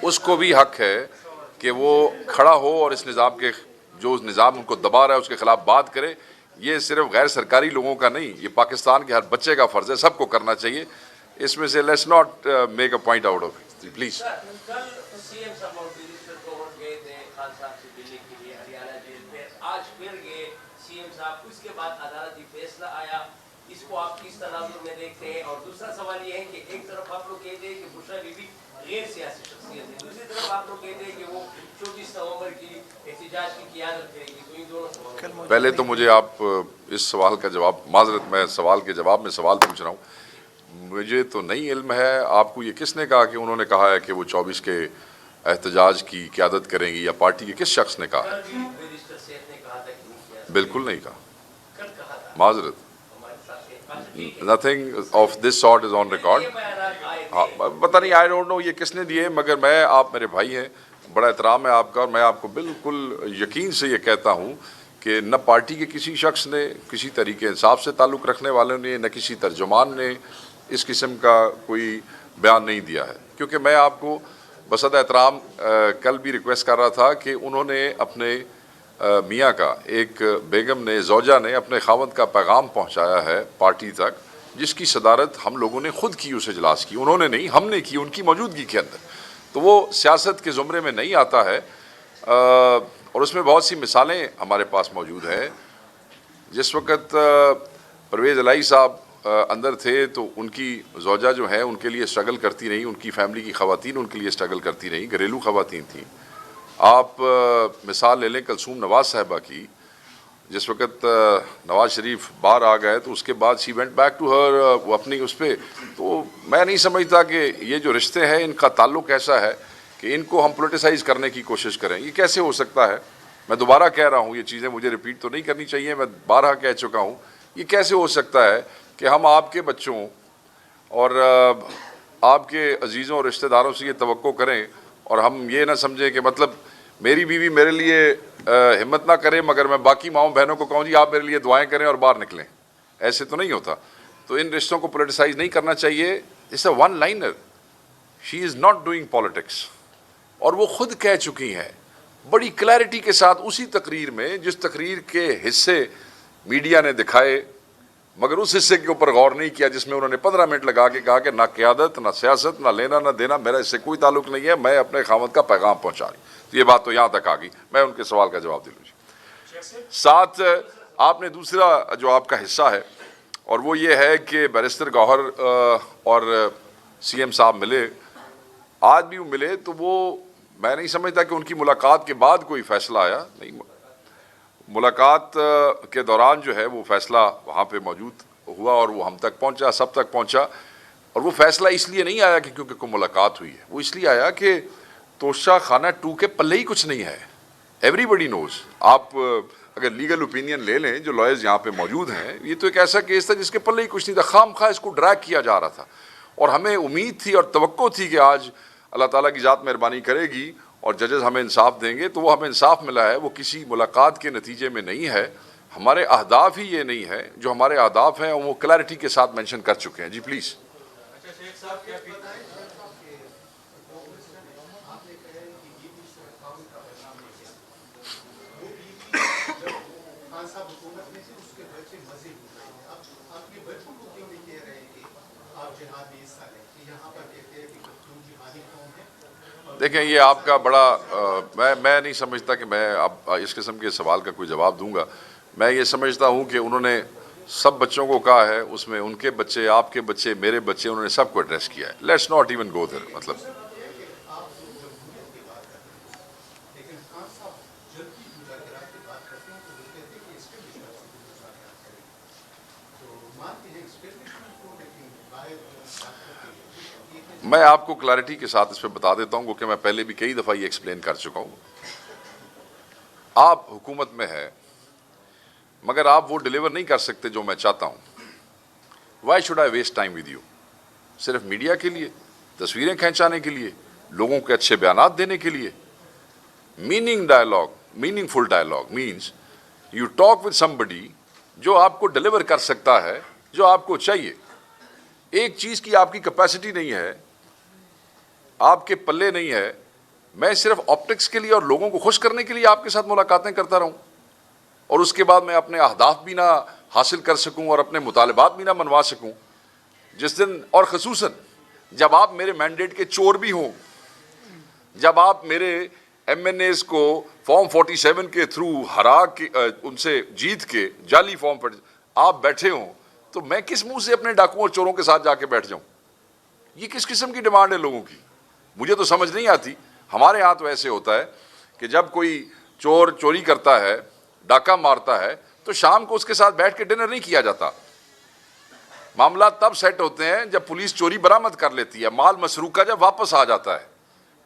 اس کو بھی حق ہے کہ وہ کھڑا ہو اور اس نظام کے جو نظام ان کو دبا رہا ہے اس کے خلاف بات کرے. یہ صرف غیر سرکاری لوگوں کا نہیں، یہ پاکستان کے ہر بچے کا فرض ہے، سب کو کرنا چاہیے. اس میں سے let's not make a point out of it please. اس کو آپ کس تناظر میں دیکھتے ہیں؟ اور دوسرا سوال یہ ہے کہ ایک طرف آپ لوگ کہتے ہیں کہ بشرا بی بی غیر سیاسی شخصیت ہے، دوسری طرف آپ لوگ کہتے ہیں کہ وہ 24 نومبر کی احتجاج کی قیادت کرے گی. تو ان دونوں سوالوں پہلے تو مجھے آپ اس سوال کا جواب، معذرت میں سوال کے جواب میں سوال پوچھ رہا ہوں، مجھے تو نہیں علم ہے. آپ کو یہ کس نے کہا کہ انہوں نے کہا ہے کہ وہ 24 کے احتجاج کی قیادت کریں گی، یا پارٹی کے کس شخص نے کہا؟ بالکل نہیں کہا، معذرت. Nothing of this sort is on record. پتہ نہیں، I don't know یہ کس نے دیے، مگر آپ میرے بھائی ہیں، بڑا احترام ہے آپ کا، اور میں آپ کو بالکل یقین سے یہ کہتا ہوں کہ نہ پارٹی کے کسی شخص نے، کسی طریقے انصاف سے تعلق رکھنے والوں نے، نہ کسی ترجمان نے اس قسم کا کوئی بیان نہیں دیا ہے. کیونکہ میں آپ کو بصد احترام کل بھی ریکویسٹ کر رہا تھا کہ انہوں نے اپنے میاں کا، ایک بیگم نے، زوجہ نے اپنے خاوند کا پیغام پہنچایا ہے پارٹی تک، جس کی صدارت ہم لوگوں نے خود کی، اس اجلاس کی. انہوں نے نہیں، ہم نے کی، ان کی موجودگی کے اندر. تو وہ سیاست کے زمرے میں نہیں آتا ہے، اور اس میں بہت سی مثالیں ہمارے پاس موجود ہیں. جس وقت پرویز الہی صاحب اندر تھے تو ان کی زوجہ جو ہیں ان کے لیے اسٹرگل کرتی رہیں، ان کی فیملی کی خواتین ان کے لیے اسٹرگل کرتی رہیں، گھریلو خواتین تھیں. آپ مثال لے لیں کلثوم نواز صاحبہ کی. جس وقت نواز شریف باہر آ گئے تو اس کے بعد she went back to her, وہ اپنی اس پہ. تو میں نہیں سمجھتا کہ یہ جو رشتے ہیں ان کا تعلق ایسا ہے کہ ان کو ہم پولیٹیسائز کرنے کی کوشش کریں. یہ کیسے ہو سکتا ہے؟ میں دوبارہ کہہ رہا ہوں، یہ چیزیں مجھے ریپیٹ تو نہیں کرنی چاہیے، میں بارہا کہہ چکا ہوں. یہ کیسے ہو سکتا ہے کہ ہم آپ کے بچوں اور آپ کے عزیزوں اور رشتہ داروں سے یہ توقع کریں، اور ہم یہ نہ سمجھیں کہ مطلب میری بیوی میرے لیے ہمت نہ کرے مگر میں باقی ماؤں بہنوں کو کہوں جی آپ میرے لیے دعائیں کریں اور باہر نکلیں. ایسے تو نہیں ہوتا. تو ان رشتوں کو پولیٹیسائز نہیں کرنا چاہیے. It's a one liner, she is not doing politics. اور وہ خود کہہ چکی ہیں بڑی کلیئرٹی کے ساتھ اسی تقریر میں، جس تقریر کے حصے میڈیا نے دکھائے، مگر اس حصے کے اوپر غور نہیں کیا جس میں انہوں نے 15 منٹ لگا کے کہا کہ نہ قیادت، نہ سیاست، نہ لینا نہ دینا، میرا اس سے کوئی تعلق نہیں ہے، میں اپنے خاوند کا پیغام پہنچا رہی. تو یہ بات تو یہاں تک آ گئی. میں ان کے سوال کا جواب دے لوں. ساتھ آپ نے دوسرا جو آپ کا حصہ ہے، اور وہ یہ ہے کہ بیرسٹر گوہر اور سی ایم صاحب ملے. آج بھی وہ ملے تو وہ میں نہیں سمجھتا کہ ان کی ملاقات کے بعد کوئی فیصلہ آیا. نہیں، ملاقات کے دوران جو ہے وہ فیصلہ وہاں پہ موجود ہوا اور وہ ہم تک پہنچا، سب تک پہنچا. اور وہ فیصلہ اس لیے نہیں آیا کہ کیونکہ کوئی ملاقات ہوئی ہے، وہ اس لیے آیا کہ توشہ خانہ 2 کے پلے ہی کچھ نہیں ہے. ایوری بڈی نوز. آپ اگر لیگل اوپینین لے لیں، جو لائرز یہاں پہ موجود ہیں، یہ تو ایک ایسا کیس تھا جس کے پلے ہی کچھ نہیں تھا. خام خواہ اس کو ڈریگ کیا جا رہا تھا، اور ہمیں امید تھی اور توقع تھی کہ آج اللہ تعالیٰ کی ذات مہربانی کرے گی اور ججز ہمیں انصاف دیں گے. تو وہ ہمیں انصاف ملا ہے، وہ کسی ملاقات کے نتیجے میں نہیں ہے. ہمارے اہداف ہی یہ نہیں ہے. جو ہمارے اہداف ہیں وہ کلیئرٹی کے ساتھ مینشن کر چکے ہیں. جی پلیز. دیکھیں یہ آپ کا بڑا میں نہیں سمجھتا کہ میں اب اس قسم کے سوال کا کوئی جواب دوں گا. میں یہ سمجھتا ہوں کہ انہوں نے سب بچوں کو کہا ہے، اس میں ان کے بچے، آپ کے بچے، میرے بچے، انہوں نے سب کو ایڈریس کیا ہے. لیٹس ناٹ ایون گو دیر. مطلب میں آپ کو کلیئرٹی کے ساتھ اس پہ بتا دیتا ہوں، کیونکہ میں پہلے بھی کئی دفعہ یہ ایکسپلین کر چکا ہوں. آپ حکومت میں ہے مگر آپ وہ ڈیلیور نہیں کر سکتے جو میں چاہتا ہوں. Why should I waste time with you? صرف میڈیا کے لیے، تصویریں کھینچانے کے لیے، لوگوں کے اچھے بیانات دینے کے لیے؟ Meaningful dialogue means you talk with somebody جو آپ کو ڈیلیور کر سکتا ہے جو آپ کو چاہیے. ایک چیز کی آپ کی کیپیسٹی نہیں ہے، آپ کے پلے نہیں ہے میں صرف آپٹکس کے لیے اور لوگوں کو خوش کرنے کے لیے آپ کے ساتھ ملاقاتیں کرتا رہوں اور اس کے بعد میں اپنے اہداف بھی نہ حاصل کر سکوں اور اپنے مطالبات بھی نہ منوا سکوں؟ جس دن، اور خصوصاً جب آپ میرے مینڈیٹ کے چور بھی ہوں، جب آپ میرے ایم این ایز کو فارم 47 کے تھرو ہرا کے ان سے جیت کے جعلی فارم پر آپ بیٹھے ہوں، تو میں کس منہ سے اپنے ڈاکوؤں اور چوروں کے ساتھ جا کے بیٹھ جاؤں؟ یہ کس قسم کی ڈیمانڈ ہے لوگوں کی؟ مجھے تو سمجھ نہیں آتی۔ ہمارے ہاں تو ایسے ہوتا ہے کہ جب کوئی چور چوری کرتا ہے، ڈاکہ مارتا ہے، تو شام کو اس کے ساتھ بیٹھ کے ڈنر نہیں کیا جاتا۔ معاملات تب سیٹ ہوتے ہیں جب پولیس چوری برآمد کر لیتی ہے، مال مسروقہ جب واپس آ جاتا ہے،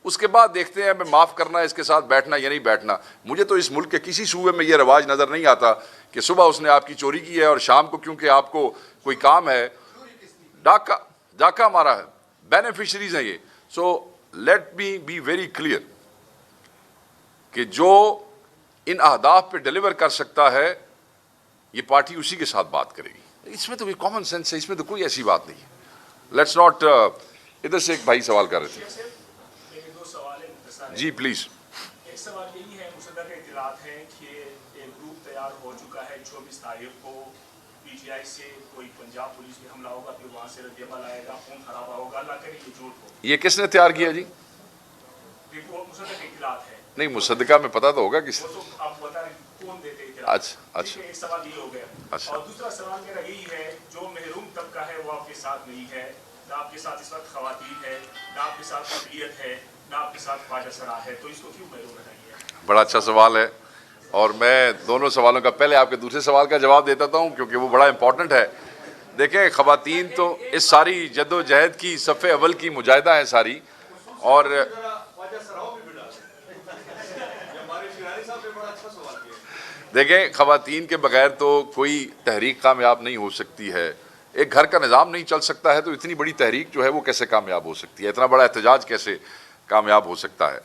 اس کے بعد دیکھتے ہیں میں معاف کرنا ہے اس کے ساتھ بیٹھنا یا نہیں بیٹھنا۔ مجھے تو اس ملک کے کسی صوبے میں یہ رواج نظر نہیں آتا کہ صبح اس نے آپ کی چوری کی ہے اور شام کو کیونکہ آپ کو کوئی کام ہے ڈاکہ مارا ہے۔ بینیفیشریز ہیں یہ۔ So let me be very clear کہ جو ان اہداف پہ ڈیلیور کر سکتا ہے یہ پارٹی اسی کے ساتھ بات کرے گی۔ اس میں تو کامن سینس ہے، اس میں تو کوئی ایسی بات نہیں ہے۔ لیٹس ناٹ ادھر سے ایک بھائی سوال کر رہے تھے۔ جی پلیز۔ ایک سوال یہی ہے، مصدق اطلاعات ہیں کہ ایک گروپ تیار ہو چکا ہے 24 تاریخ کو پی ٹی آئی سے کوئی پنجاب پولیس پہ حملہ ہوگا، پھر وہاں سے رد عمل آئے گا، خون خرابہ ہوگا، اللہ کرے یہ جھوٹ ہو۔ یہ کس نے تیار کیا جی؟ مصدق اطلاعات ہے۔ نہیں، مصدقہ میں پتہ تو ہوگا کس۔ وہ تو آپ بتا رہے کون دیتے اطلاعات۔ اچھا۔ ایک سوال یہ ہو گیا۔ اور دوسرا سوال میرا یہی ہے، جو محروم طبقہ ہے وہ آپ کے ساتھ نہیں ہے، نہ آپ کے ساتھ اس وقت خواتین ہے، نہ آپ کے ساتھ اقلیت ہے، نہ آپ کے ساتھ خواجہ سرا ہے، تو اس کو کیوں محروم رکھا؟ بڑا اچھا سوال ہے، اور میں دونوں سوالوں کا پہلے آپ کے دوسرے سوال کا جواب دیتا ہوں کیونکہ وہ بڑا امپورٹنٹ ہے۔ دیکھیں، خواتین تو اس ساری جد و جہد کی صف اول کی مجاہدہ ہیں ساری، اور دیکھیں خواتین کے بغیر تو کوئی تحریک کامیاب نہیں ہو سکتی ہے۔ ایک گھر کا نظام نہیں چل سکتا ہے تو اتنی بڑی تحریک جو ہے وہ کیسے کامیاب ہو سکتی ہے؟ اتنا بڑا احتجاج کیسے کامیاب ہو سکتا ہے؟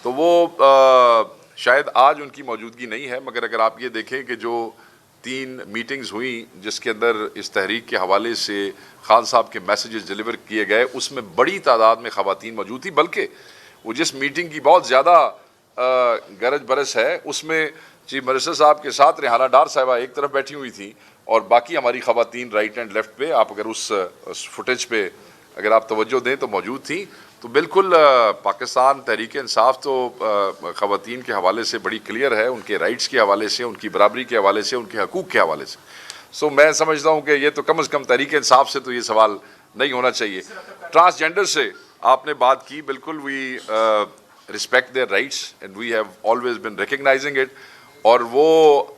تو وہ شاید آج ان کی موجودگی نہیں ہے، مگر اگر آپ یہ دیکھیں کہ جو 3 میٹنگز ہوئیں جس کے اندر اس تحریک کے حوالے سے خان صاحب کے میسیجز ڈیلیور کیے گئے، اس میں بڑی تعداد میں خواتین موجود تھی، بلکہ وہ جس میٹنگ کی بہت زیادہ گرج برس ہے اس میں چیف منسٹر صاحب کے ساتھ ریحانہ ڈار صاحبہ ایک طرف بیٹھی ہوئی تھیں اور باقی ہماری خواتین رائٹ اینڈ لیفٹ پہ، آپ اگر اس فوٹیج پہ اگر آپ توجہ دیں تو موجود تھیں۔ تو بالکل پاکستان تحریک انصاف تو خواتین کے حوالے سے بڑی کلیئر ہے، ان کے رائٹس کے حوالے سے، ان کی برابری کے حوالے سے، ان کے حقوق کے حوالے سے۔ سو میں سمجھتا ہوں کہ یہ تو کم از کم تحریک انصاف سے تو یہ سوال نہیں ہونا چاہیے۔ ٹرانسجینڈر سے آپ نے بات کی، بالکل وی respect their rights and we have always been recognizing it، اور وہ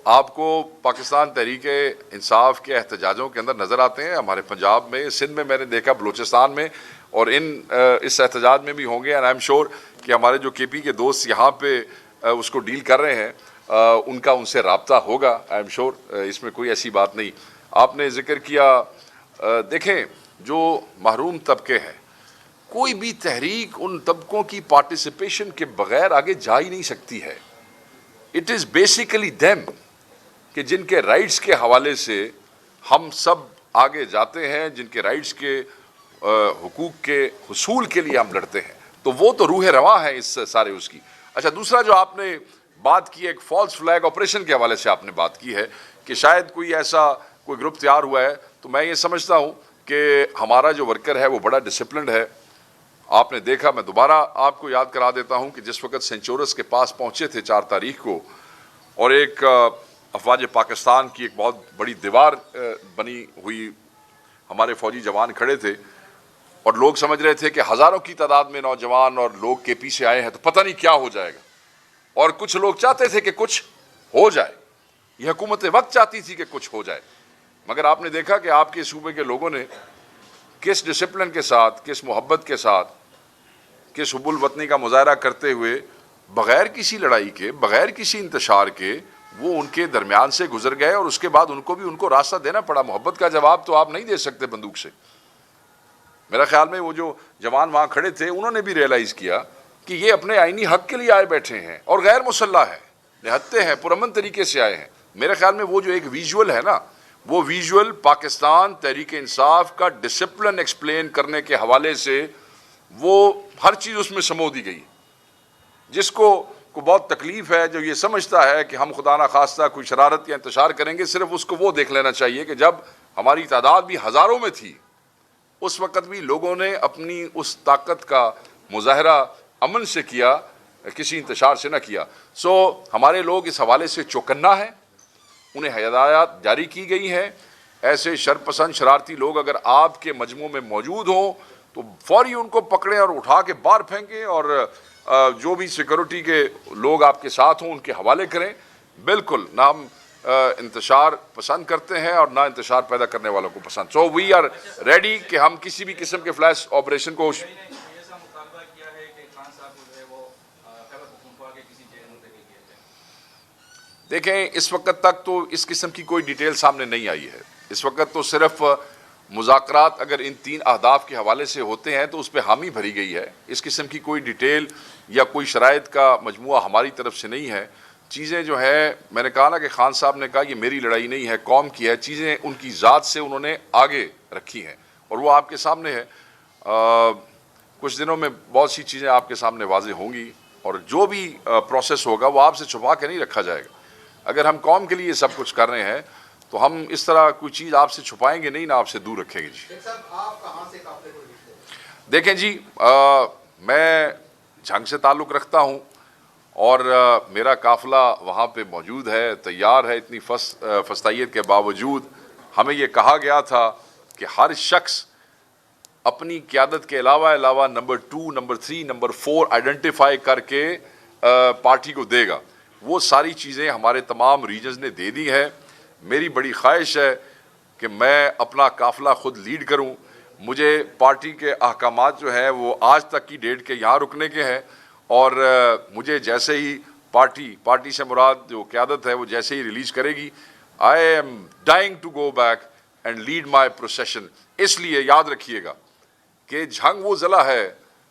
آپ کو پاکستان تحریک انصاف کے احتجاجوں کے اندر نظر آتے ہیں، ہمارے پنجاب میں، سندھ میں نے دیکھا، بلوچستان میں، اور اس احتجاج میں بھی ہوں گے، and I'm sure کہ ہمارے جو کے پی کے دوست یہاں پہ اس کو ڈیل کر رہے ہیں ان کا ان سے رابطہ ہوگا، I'm sure، اس میں کوئی ایسی بات نہیں۔ آپ نے ذکر کیا، دیکھیں جو محروم طبقے ہیں، کوئی بھی تحریک ان طبقوں کی پارٹیسپیشن کے بغیر آگے جا ہی نہیں سکتی ہے۔ اٹ از بیسیکلی دیم کہ جن کے رائٹس کے حوالے سے ہم سب آگے جاتے ہیں، جن کے رائٹس کے حقوق کے حصول کے لیے ہم لڑتے ہیں، تو وہ تو روح رواں ہے اس سارے اس کی۔ اچھا، دوسرا جو آپ نے بات کی، ایک فالس فلیگ آپریشن کے حوالے سے آپ نے بات کی ہے کہ شاید کوئی ایسا کوئی گروپ تیار ہوا ہے، تو میں یہ سمجھتا ہوں کہ ہمارا جو ورکر ہے وہ بڑا ڈسپلنڈ ہے۔ آپ نے دیکھا، میں دوبارہ آپ کو یاد کرا دیتا ہوں کہ جس وقت سینچورس کے پاس پہنچے تھے 4 تاریخ کو، اور ایک افواج پاکستان کی ایک بہت بڑی دیوار بنی ہوئی، ہمارے فوجی جوان کھڑے تھے اور لوگ سمجھ رہے تھے کہ ہزاروں کی تعداد میں نوجوان اور لوگ کے پیچھے آئے ہیں تو پتہ نہیں کیا ہو جائے گا، اور کچھ لوگ چاہتے تھے کہ کچھ ہو جائے، یہ حکومت وقت چاہتی تھی کہ کچھ ہو جائے، مگر آپ نے دیکھا کہ آپ کے صوبے کے لوگوں نے کس ڈسپلن کے ساتھ، کس محبت کے ساتھ، کس حب الوطنی کا مظاہرہ کرتے ہوئے، بغیر کسی لڑائی کے، بغیر کسی انتشار کے، وہ ان کے درمیان سے گزر گئے، اور اس کے بعد ان کو راستہ دینا پڑا۔ محبت کا جواب تو آپ نہیں دے سکتے بندوق سے۔ میرا خیال میں وہ جو جوان وہاں کھڑے تھے انہوں نے بھی ریئلائز کیا کہ یہ اپنے آئینی حق کے لیے آئے بیٹھے ہیں اور غیر مسلح ہیں، نہتے ہیں، پرامن طریقے سے آئے ہیں۔ میرے خیال میں وہ جو ایک ویژول ہے نا، وہ ویژول پاکستان تحریک انصاف کا ڈسپلن ایکسپلین کرنے کے حوالے سے وہ ہر چیز اس میں سمو دی گئی۔ جس کو بہت تکلیف ہے, جو یہ سمجھتا ہے کہ ہم خدا نخواستہ کوئی شرارت یا انتشار کریں گے, صرف اس کو وہ دیکھ لینا چاہیے کہ جب ہماری تعداد بھی ہزاروں میں تھی اس وقت بھی لوگوں نے اپنی اس طاقت کا مظاہرہ امن سے کیا, کسی انتشار سے نہ کیا. سو ہمارے لوگ اس حوالے سے چوکنا ہیں, انہیں ہدایات جاری کی گئی ہیں. ایسے شرپسند شرارتی لوگ اگر آپ کے مجموع میں موجود ہوں تو فوری ان کو پکڑیں اور اٹھا کے باہر پھینکیں, اور جو بھی سیکورٹی کے لوگ آپ کے ساتھ ہوں ان کے حوالے کریں. بالکل نہ ہم انتشار پسند کرتے ہیں اور نہ انتشار پیدا کرنے والوں کو پسند. سو وی آر ریڈی کہ ہم کسی بھی قسم کے فلیش آپریشن کو. دیکھیں, اس وقت تک تو اس قسم کی کوئی ڈیٹیل سامنے نہیں آئی ہے. اس وقت تو صرف مذاکرات اگر ان 3 اہداف کے حوالے سے ہوتے ہیں تو اس پہ حامی بھری گئی ہے. اس قسم کی کوئی ڈیٹیل یا کوئی شرائط کا مجموعہ ہماری طرف سے نہیں ہے. چیزیں جو ہے, میں نے کہا نا کہ خان صاحب نے کہا یہ میری لڑائی نہیں ہے, قوم کی ہے. چیزیں ان کی ذات سے انہوں نے آگے رکھی ہیں اور وہ آپ کے سامنے ہے. کچھ دنوں میں بہت سی چیزیں آپ کے سامنے واضح ہوں گی, اور جو بھی پروسیس ہوگا وہ آپ سے چھپا کے نہیں رکھا جائے گا. اگر ہم قوم کے لیے سب کچھ کر رہے ہیں تو ہم اس طرح کوئی چیز آپ سے چھپائیں گے نہیں, نہ آپ سے دور رکھیں گے. جی دیکھیں جی, میں جھنگ سے تعلق رکھتا ہوں اور میرا قافلہ وہاں پہ موجود ہے, تیار ہے. اتنی فستائیت کے باوجود ہمیں یہ کہا گیا تھا کہ ہر شخص اپنی قیادت کے علاوہ نمبر 2, نمبر 3, نمبر 4 آئیڈینٹیفائی کر کے پارٹی کو دے گا. وہ ساری چیزیں ہمارے تمام ریجنز نے دے دی ہے. میری بڑی خواہش ہے کہ میں اپنا قافلہ خود لیڈ کروں. مجھے پارٹی کے احکامات جو ہیں وہ آج تک کی ڈیٹ کے یہاں رکنے کے ہیں, اور مجھے جیسے ہی پارٹی سے مراد جو قیادت ہے وہ جیسے ہی ریلیز کرے گی, I am dying to go back and lead my procession. اس لیے یاد رکھیے گا کہ جھنگ وہ ضلع ہے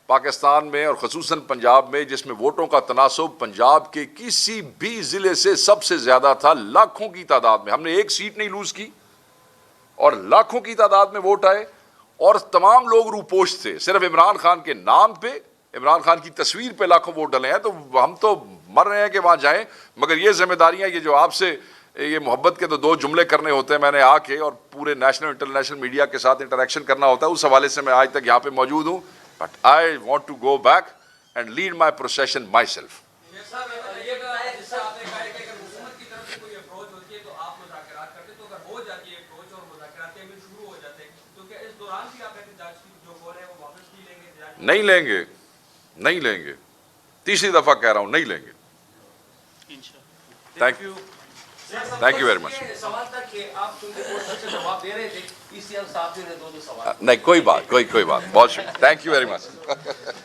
پاکستان میں اور خصوصاً پنجاب میں جس میں ووٹوں کا تناسب پنجاب کے کسی بھی ضلع سے سب سے زیادہ تھا. لاکھوں کی تعداد میں ہم نے ایک سیٹ نہیں لوز کی, اور لاکھوں کی تعداد میں ووٹ آئے, اور تمام لوگ روپوش تھے. صرف عمران خان کے نام پہ, عمران خان کی تصویر پہ لاکھوں ووٹ ڈلے ہیں. تو ہم تو مر رہے ہیں کہ وہاں جائیں, مگر یہ ذمہ داریاں, یہ جو آپ سے یہ محبت کے تو 2 جملے کرنے ہوتے ہیں, میں نے آ کے اور پورے نیشنل انٹرنیشنل میڈیا کے ساتھ انٹریکشن کرنا ہوتا ہے, اس حوالے سے میں آج تک یہاں پہ موجود ہوں. But I want to go back and lead my procession myself. نہیں لیں گے, تیسری دفعہ کہہ رہا ہوں, نہیں لیں گے. Thank you very much. نہیں, کوئی بات, بہت شکریہ. Thank you very much.